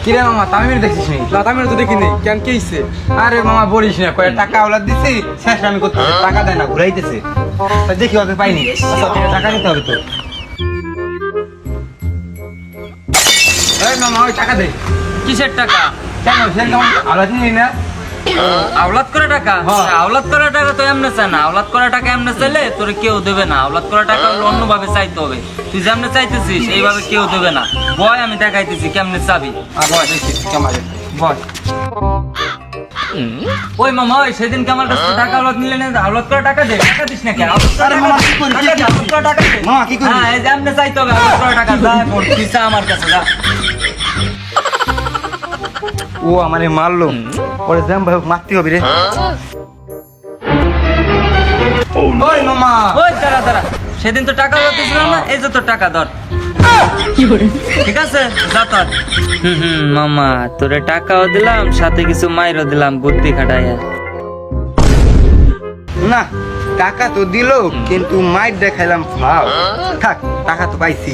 কিরে মামা তামিমের দেখছিস নি? না তামিল তো দেখিনি কেন কি হইছে? আরে মামা বলিস না, কয়েক টাকা ওলা দিছি, শেষ আমি করতেছে, টাকা দেয় না, ঘুরাইতেছে। তা দেখি ওকে পাইনি। আচ্ছা তোকে টাকা নিতে হবে তো। এই মামা ওই টাকা দে। কিসের টাকা? কেন সে কেমন আলাদা নিই না? আওলাদ করে টাকা? হ্যাঁ। আওলাদ করা টাকা তো এমনি চায় না। আওলাদ করা টাকা এমনি চাইলে তোর কেউ দেবে না। আওলাদ করা টাকা হলো অন্যভাবে চাইতে হবে। তুই যেমনি চাইতেছিস এইভাবে কেউ দেবে না। বয় আমি দেখাইতেছি কেমনে চাবি। বয় দেখি কেমন বয়। ওই মামা ওই সেদিনকে আমার কাছে টাকা আওলাদ নিলে না, আওলাদ করা টাকা দে। টাকা দিস না কেন? আওলাদ করা আরে টাকা মামা, দে। কি করিস? টাকা দে, আওলাদ করা টাকা দে। মামা, কি করিস? হ্যাঁ, এই যে এমনি চাইতে হবে আওলাদ করা টাকা। যা এখন তুই চা আমার কাছে যা। ও আমারে মারলো, ওরে জ্যাম ভাই মারতে হবে রে। ওই মামা ওই দাঁড়া দাঁড়া, সেদিন তো টাকা দিয়েছিল না, এই যে তোর টাকা ধর। ঠিক আছে যা তোর। মামা তোরে টাকাও দিলাম, সাথে কিছু মাইরও দিলাম বুদ্ধি খাটাইয়া। না, টাকা তো দিল কিন্তু মাইর দেখাইলাম ফাও। থাক, টাকা তো পাইছি।